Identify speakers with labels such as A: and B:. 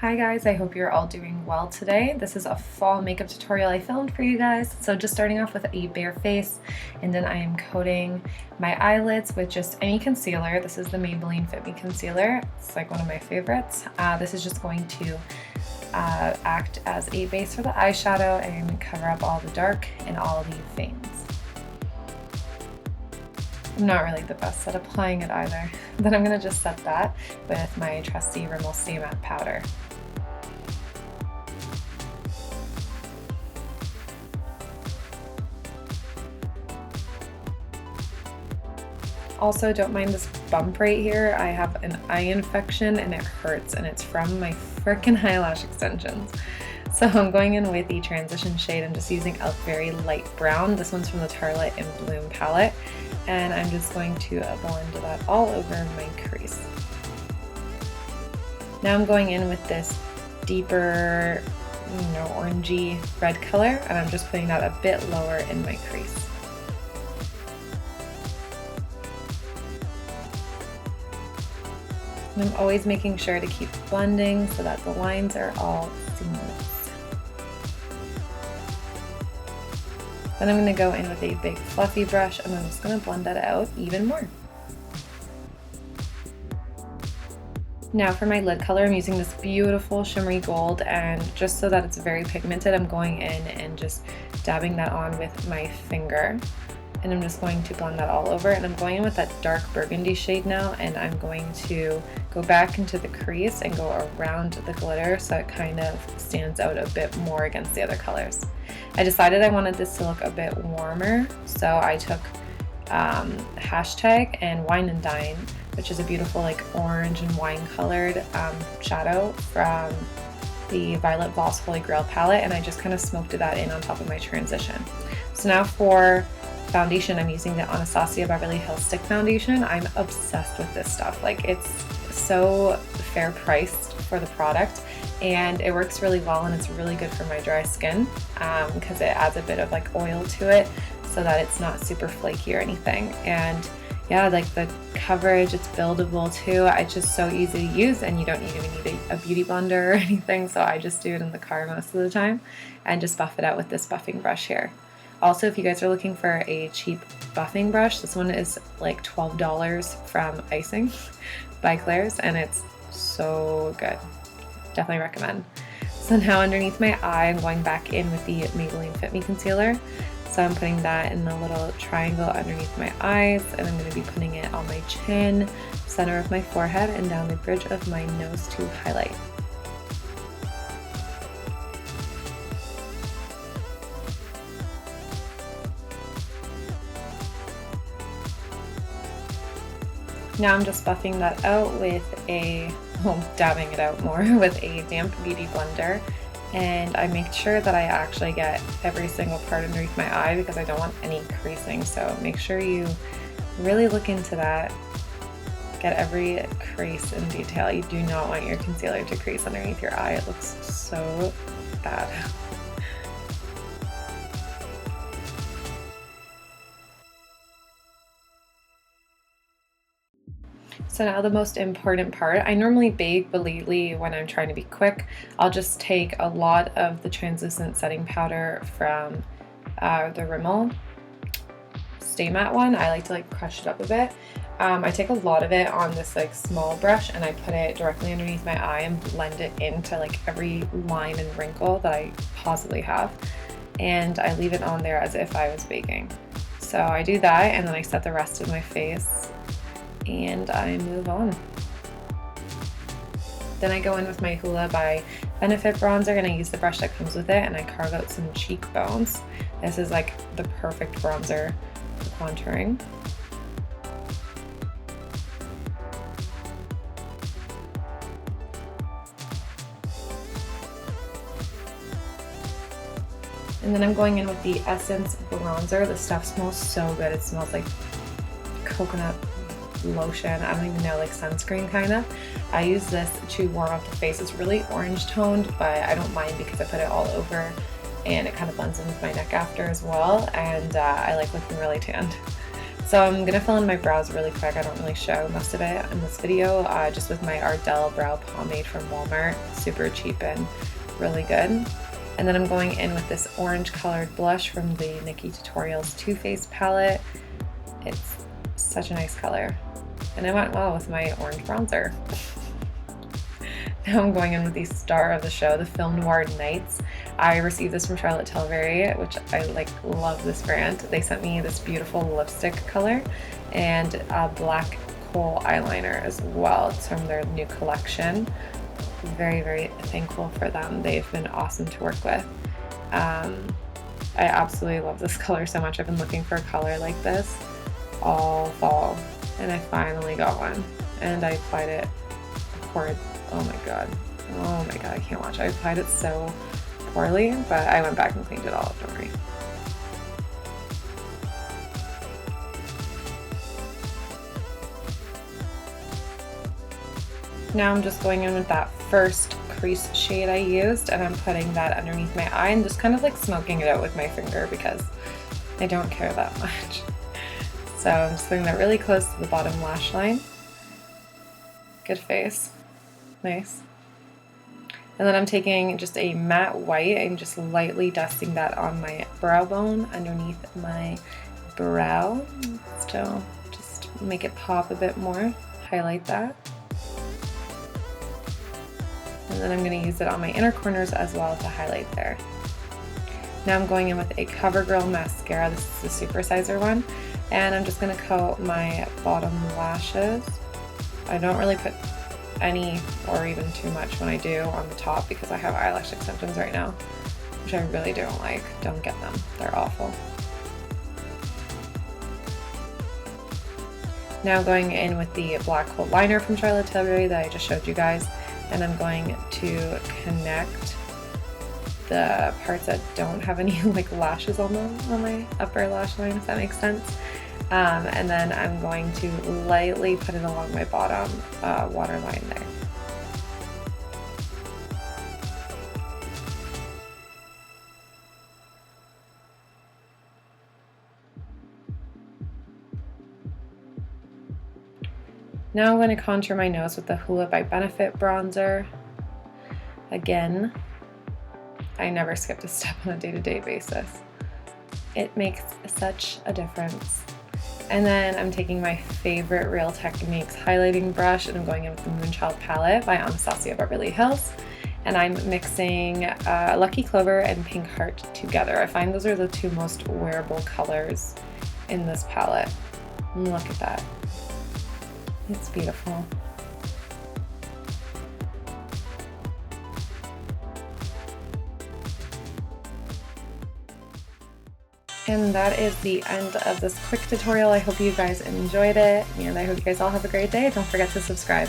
A: Hi guys, I hope you're all doing well today. This is a fall makeup tutorial I filmed for you guys. So just starting off with a bare face, and then I am coating my eyelids with just any concealer. This is the Maybelline FitMe concealer. It's like one of my favorites. This is just going to act as a base for the eyeshadow and cover up all the dark and all the veins. I'm not really the best at applying it either. Then I'm going to just set that with my trusty Rimmel Stay Matte powder. Also, don't mind this bump right here. I have an eye infection and it hurts, and it's from my freaking eyelash extensions. So I'm going in with the transition shade. I'm just using a very light brown. This one's from the Tartlette in Bloom palette. And I'm just going to blend that all over my crease. Now I'm going in with this deeper, orangey red color, and I'm just putting that a bit lower in my crease. And I'm always making sure to keep blending so that the lines are all seamless. Then I'm going to go in with a big fluffy brush, and I'm just going to blend that out even more. Now for my lid color, I'm using this beautiful shimmery gold, and just so that it's very pigmented, I'm going in and just dabbing that on with my finger. And I'm just going to blend that all over, and I'm going in with that dark burgundy shade now, and I'm going to go back into the crease and go around the glitter so it kind of stands out a bit more against the other colors. I decided I wanted this to look a bit warmer, so I took Hashtag and Wine and Dine, which is a beautiful like orange and wine colored shadow from the Violet Voss Holy Grail palette, and I just kind of smoked that in on top of my transition. So now for foundation, I'm using the Anastasia Beverly Hills Stick Foundation. I'm obsessed with this stuff. Like, it's so fair priced for the product, and it works really well, and it's really good for my dry skin because it adds a bit of like oil to it so that it's not super flaky or anything. And yeah, like the coverage, it's buildable too. It's just so easy to use, and you don't even need a beauty blender or anything, so I just do it in the car most of the time and just buff it out with this buffing brush here. Also, if you guys are looking for a cheap buffing brush, this one is like $12 from Icing by Claire's, and it's so good. Definitely recommend. So now underneath my eye, I'm going back in with the Maybelline FitMe concealer. So I'm putting that in the little triangle underneath my eyes, and I'm going to be putting it on my chin, center of my forehead, and down the bridge of my nose to highlight. Now I'm just buffing that out with dabbing it out more with a damp beauty blender, and I make sure that I actually get every single part underneath my eye because I don't want any creasing. So make sure you really look into that. Get every crease in detail. You do not want your concealer to crease underneath your eye. It looks so bad. So now the most important part. I normally bake, but lately when I'm trying to be quick, I'll just take a lot of the translucent setting powder from the Rimmel Stay Matte one. I like to like crush it up a bit. I take a lot of it on this like small brush, and I put it directly underneath my eye and blend it into like every line and wrinkle that I possibly have. And I leave it on there as if I was baking. So I do that, and then I set the rest of my face, and I move on. Then I go in with my Hoola by Benefit bronzer, and I use the brush that comes with it, and I carve out some cheekbones. This is like the perfect bronzer for contouring. And then I'm going in with the Essence bronzer. This stuff smells so good. It smells like coconut lotion. I don't even know, like sunscreen kind of. I use this to warm up the face. It's really orange toned, but I don't mind because I put it all over and it kind of blends in with my neck after as well, and I like looking really tanned. So I'm gonna fill in my brows really quick. I don't really show most of it in this video, just with my Ardell brow pomade from Walmart. Super cheap and really good. And then I'm going in with this orange colored blush from the Nikki Tutorials Too Faced palette. It's such a nice color. And it went well with my orange bronzer. Now I'm going in with the star of the show, the Film Noir Nights. I received this from Tilbury, which I love this brand. They sent me this beautiful lipstick color and a black Kohl eyeliner as well. It's from their new collection. Very, very thankful for them. They've been awesome to work with. I absolutely love this color so much. I've been looking for a color like this all fall, and I finally got one. And I applied it, oh my god, I can't watch. I applied it so poorly, but I went back and cleaned it all up, don't worry. Now I'm just going in with that first crease shade I used, and I'm putting that underneath my eye and just kind of like smoking it out with my finger because I don't care that much. So I'm just putting that really close to the bottom lash line. Good face. Nice. And then I'm taking just a matte white and just lightly dusting that on my brow bone underneath my brow. So just make it pop a bit more, highlight that. And then I'm going to use it on my inner corners as well to highlight there. Now I'm going in with a CoverGirl mascara. This is the Supersizer one. And I'm just going to coat my bottom lashes. I don't really put any or even too much when I do on the top because I have eyelash extensions right now, which I really don't like. Don't get them. They're awful. Now going in with the black Kohl liner from Tilbury that I just showed you guys, and I'm going to connect the parts that don't have any like lashes on them on my upper lash line, if that makes sense. And then I'm going to lightly put it along my bottom waterline there. Now I'm going to contour my nose with the Hoola by Benefit bronzer. Again, I never skipped a step on a day-to-day basis. It makes such a difference. And then I'm taking my favorite Real Techniques highlighting brush and I'm going in with the Moonchild palette by Anastasia Beverly Hills. And I'm mixing Lucky Clover and Pink Heart together. I find those are the two most wearable colors in this palette. Look at that. It's beautiful. And that is the end of this quick tutorial. I hope you guys enjoyed it, and I hope you guys all have a great day. Don't forget to subscribe.